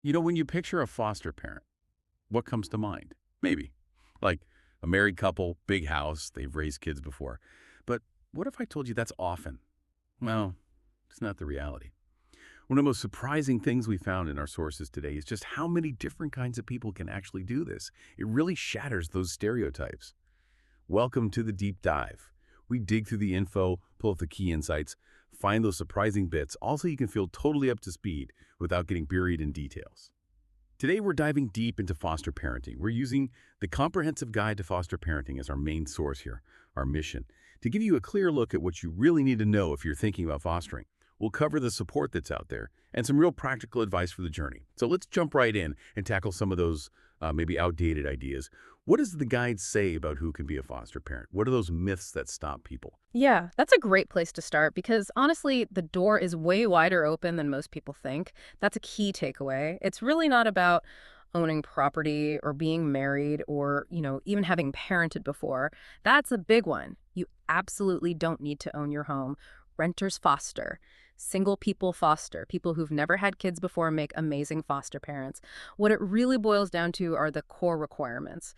When you picture a foster parent, what comes to mind? Maybe. Like a married couple, big house, they've raised kids before. But what if I told you that's often? Well, it's not the reality. One of the most surprising things we found in our sources today is just how many different kinds of people can actually do this. It really shatters those stereotypes. Welcome to the deep dive. We dig through the info, pull up the key insights, find those surprising bits, also you can feel totally up to speed without getting buried in details. Today we're diving deep into foster parenting. We're using the Comprehensive Guide to Foster Parenting as our main source here, our mission, to give you a clear look at what you really need to know if you're thinking about fostering. We'll cover the support that's out there and some real practical advice for the journey. So let's jump right in and tackle some of those maybe outdated ideas. What does the guide say about who can be a foster parent? What are those myths that stop people? Yeah, that's a great place to start because honestly, the door is way wider open than most people think. That's a key takeaway. It's really not about owning property or being married or, even having parented before. That's a big one. You absolutely don't need to own your home. Renters foster. Single people foster. People who've never had kids before make amazing foster parents. What it really boils down to are the core requirements.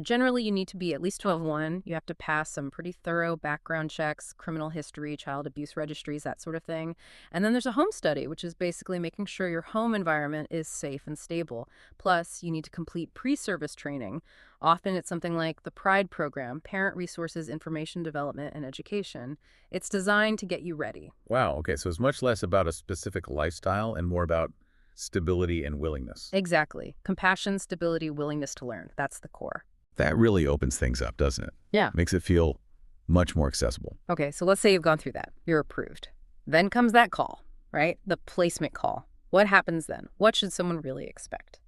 Generally, you need to be at least 12-1. You have to pass some pretty thorough background checks, criminal history, child abuse registries, that sort of thing. And then there's a home study, which is basically making sure your home environment is safe and stable. Plus, you need to complete pre-service training. Often it's something like the PRIDE program, Parent Resources Information Development and Education. It's designed to get you ready. Wow, okay, so it's much less about a specific lifestyle and more about stability and willingness. Exactly. Compassion, stability, willingness to learn. That's the core. That really opens things up, doesn't it? Yeah. Makes it feel much more accessible. Okay, so let's say you've gone through that. You're approved. Then comes that call, right? The placement call. What happens then? What should someone really expect?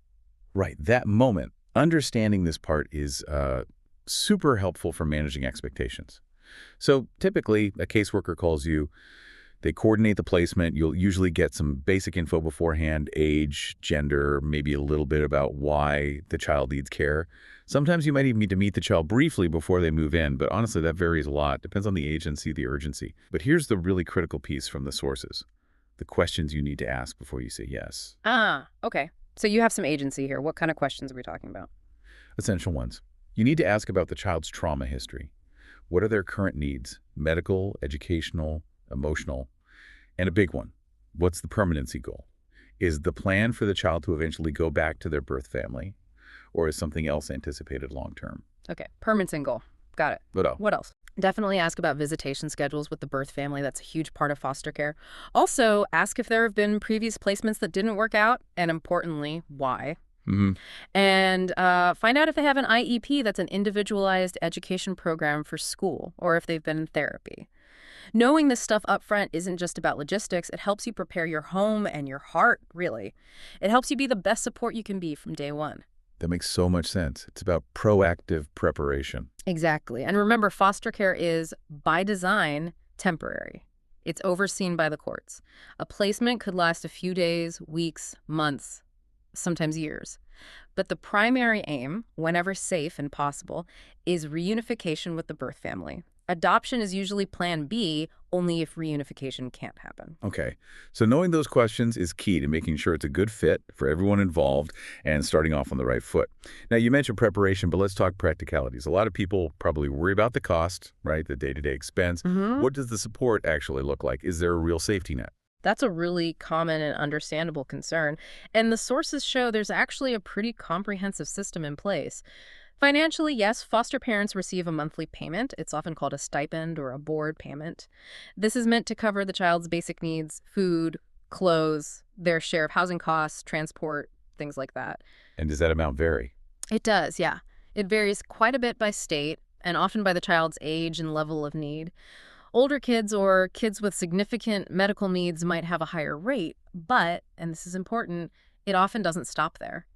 Right, that moment. Understanding this part is super helpful for managing expectations. So typically, a caseworker calls you, they coordinate the placement, you'll usually get some basic info beforehand, age, gender, maybe a little bit about why the child needs care. Sometimes you might even need to meet the child briefly before they move in, but honestly, that varies a lot. Depends on the agency, the urgency. But here's the really critical piece from the sources. The questions you need to ask before you say yes. Okay. So you have some agency here. What kind of questions are we talking about? Essential ones. You need to ask about the child's trauma history. What are their current needs? Medical, educational, emotional. And a big one. What's the permanency goal? Is the plan for the child to eventually go back to their birth family? Or is something else anticipated long term? Okay. Permanence and goal. Got it. But What else? Definitely ask about visitation schedules with the birth family. That's a huge part of foster care. Also, ask if there have been previous placements that didn't work out, and importantly, why. And find out if they have an IEP, that's an individualized education program for school, or if they've been in therapy. Knowing this stuff up front isn't just about logistics. It helps you prepare your home and your heart, really. It helps you be the best support you can be from day one. that makes so much sense. It's about proactive preparation. Exactly. And remember, foster care is, by design, temporary. It's overseen by the courts. A placement could last a few days, weeks, months, sometimes years. But the primary aim, whenever safe and possible, is reunification with the birth family. Adoption is usually plan B, only if reunification can't happen. Okay, so knowing those questions is key to making sure it's a good fit for everyone involved and starting off on the right foot. Now, you mentioned preparation, but let's talk practicalities. A lot of people probably worry about the cost, right, the day-to-day expense. What does the support actually look like? Is there a real safety net? That's a really common and understandable concern. And the sources show there's actually a pretty comprehensive system in place. Financially, yes, foster parents receive a monthly payment. It's often called a stipend or a board payment. This is meant to cover the child's basic needs, food, clothes, their share of housing costs, transport, things like that. And does that amount vary? It does, yeah. It varies quite a bit by state and often by the child's age and level of need. Older kids or kids with significant medical needs might have a higher rate, but, and this is important, it often doesn't stop there.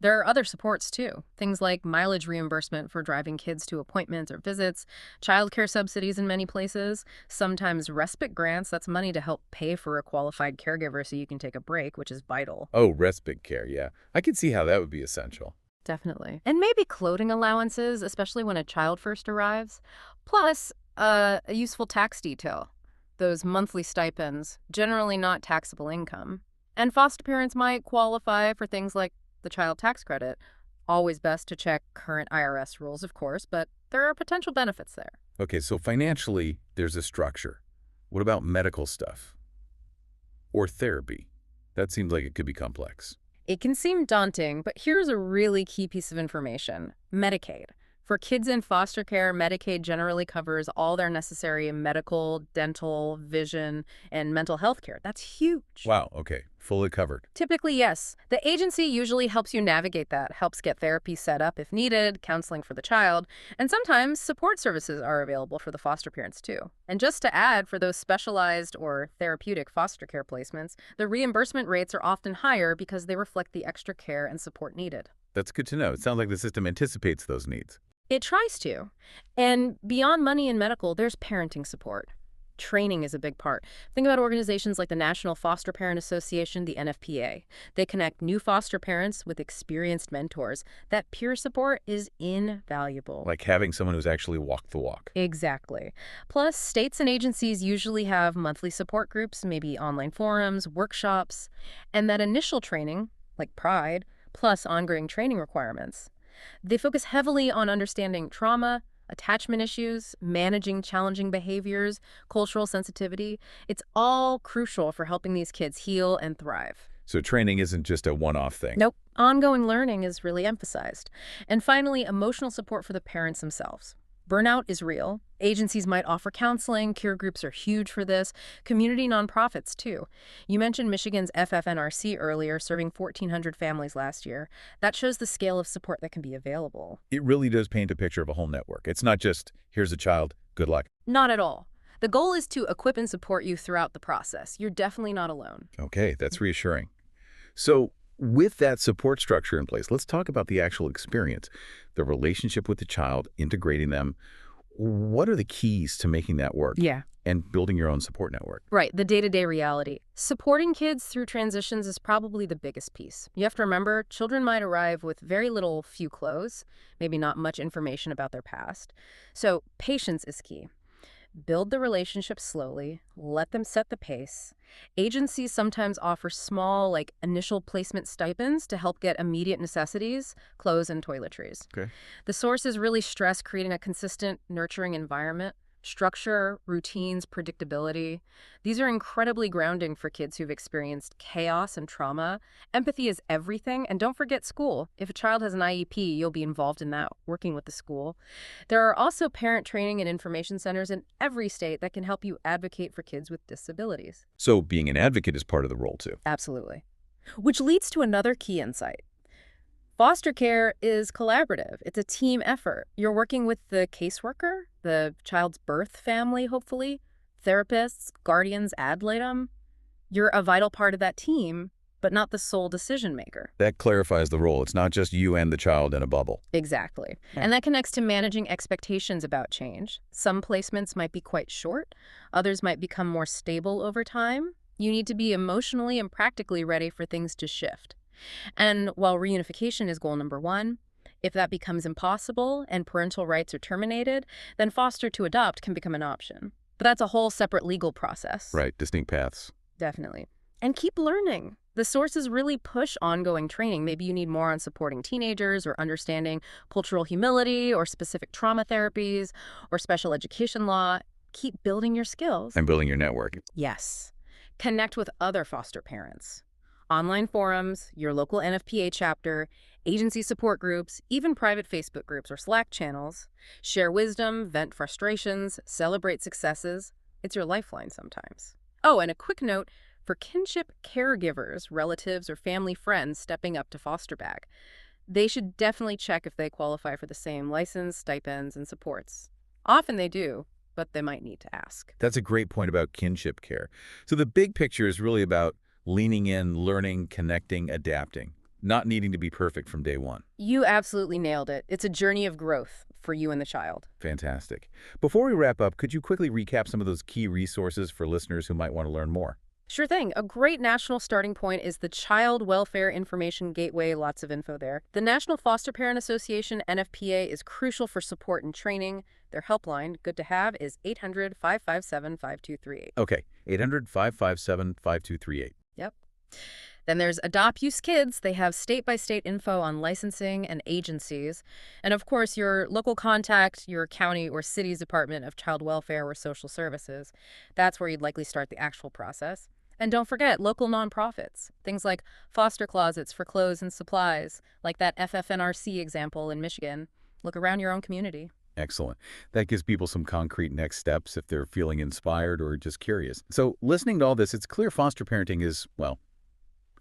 There are other supports too, things like mileage reimbursement for driving kids to appointments or visits, childcare subsidies in many places, sometimes respite grants, that's money to help pay for a qualified caregiver so you can take a break, which is vital. Oh, respite care, yeah. I can see how that would be essential. Definitely. And maybe clothing allowances, especially when a child first arrives. Plus, a useful tax detail, those monthly stipends, generally not taxable income. And foster parents might qualify for things like the child tax credit. Always best to check current IRS rules, of course, but there are potential benefits there. Okay, so financially, there's a structure. What about medical stuff? Or therapy? That seems like it could be complex. It can seem daunting, but here's a really key piece of information. Medicaid. For kids in foster care, Medicaid generally covers all their necessary medical, dental, vision, and mental health care. That's huge. Wow, okay, fully covered. Typically, yes. The agency usually helps you navigate that, helps get therapy set up if needed, counseling for the child, and sometimes support services are available for the foster parents too. And just to add, for those specialized or therapeutic foster care placements, the reimbursement rates are often higher because they reflect the extra care and support needed. That's good to know. It sounds like the system anticipates those needs. It tries to. And beyond money and medical, there's parenting support. Training is a big part. Think about organizations like the National Foster Parent Association, the NFPA. They connect new foster parents with experienced mentors. That peer support is invaluable. Like having someone who's actually walked the walk. Exactly. Plus, states and agencies usually have monthly support groups, maybe online forums, workshops, and that initial training, like Pride, plus ongoing training requirements. They focus heavily on understanding trauma, attachment issues, managing challenging behaviors, cultural sensitivity. It's all crucial for helping these kids heal and thrive. So training isn't just a one-off thing. Nope. Ongoing learning is really emphasized. And finally, emotional support for the parents themselves. Burnout is real. Agencies might offer counseling. Care groups are huge for this. Community nonprofits, too. You mentioned Michigan's FFNRC earlier, serving 1,400 families last year. That shows the scale of support that can be available. It really does paint a picture of a whole network. It's not just, here's a child, good luck. Not at all. The goal is to equip and support you throughout the process. You're definitely not alone. Okay, that's reassuring. So with that support structure in place, let's talk about the actual experience, the relationship with the child, integrating them. What are the keys to making that work? Yeah. And building your own support network? Right, the day-to-day reality. Supporting kids through transitions is probably the biggest piece. You have to remember, children might arrive with very few clothes, maybe not much information about their past. So patience is key. Build the relationship slowly, let them set the pace. Agencies sometimes offer small, initial placement stipends to help get immediate necessities, clothes and toiletries. Okay. The sources really stress creating a consistent, nurturing environment. Structure, routines, predictability. These are incredibly grounding for kids who've experienced chaos and trauma. Empathy is everything, and don't forget school. If a child has an IEP, you'll be involved in that, working with the school. There are also parent training and information centers in every state that can help you advocate for kids with disabilities. So being an advocate is part of the role, too. Absolutely. Which leads to another key insight. Foster care is collaborative. It's a team effort. You're working with the caseworker, the child's birth family, hopefully, therapists, guardians ad litem. You're a vital part of that team, but not the sole decision maker. That clarifies the role. It's not just you and the child in a bubble. Exactly. And that connects to managing expectations about change. Some placements might be quite short. Others might become more stable over time. You need to be emotionally and practically ready for things to shift. And while reunification is goal number one, if that becomes impossible and parental rights are terminated, then foster to adopt can become an option. But that's a whole separate legal process. Right, distinct paths. Definitely. And keep learning. The sources really push ongoing training. Maybe you need more on supporting teenagers or understanding cultural humility or specific trauma therapies or special education law. Keep building your skills. And building your network. Yes. Connect with other foster parents. Online forums, your local NFPA chapter, agency support groups, even private Facebook groups or Slack channels. Share wisdom, vent frustrations, celebrate successes. It's your lifeline sometimes. Oh, and a quick note for kinship caregivers, relatives, or family friends stepping up to foster back. They should definitely check if they qualify for the same license, stipends, and supports. Often they do, but they might need to ask. That's a great point about kinship care. So the big picture is really about leaning in, learning, connecting, adapting, not needing to be perfect from day one. You absolutely nailed it. It's a journey of growth for you and the child. Fantastic. Before we wrap up, could you quickly recap some of those key resources for listeners who might want to learn more? Sure thing. A great national starting point is the Child Welfare Information Gateway. Lots of info there. The National Foster Parent Association, NFPA, is crucial for support and training. Their helpline, good to have, is 800-557-5238. Okay, 800-557-5238. Yep. Then there's Adopt Use Kids. They have state-by-state info on licensing and agencies. And of course, your local contact, your county or city's Department of Child Welfare or Social Services. That's where you'd likely start the actual process. And don't forget local nonprofits, things like foster closets for clothes and supplies, like that FFNRC example in Michigan. Look around your own community. Excellent. That gives people some concrete next steps if they're feeling inspired or just curious. So listening to all this, it's clear foster parenting is, well,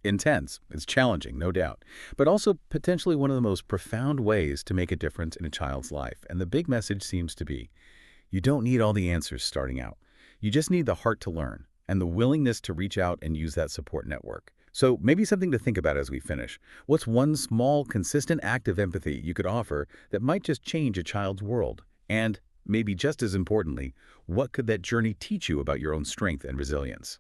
intense. It's challenging, no doubt, but also potentially one of the most profound ways to make a difference in a child's life. And the big message seems to be, you don't need all the answers starting out. You just need the heart to learn and the willingness to reach out and use that support network. So maybe something to think about as we finish. What's one small, consistent act of empathy you could offer that might just change a child's world? And maybe just as importantly, what could that journey teach you about your own strength and resilience?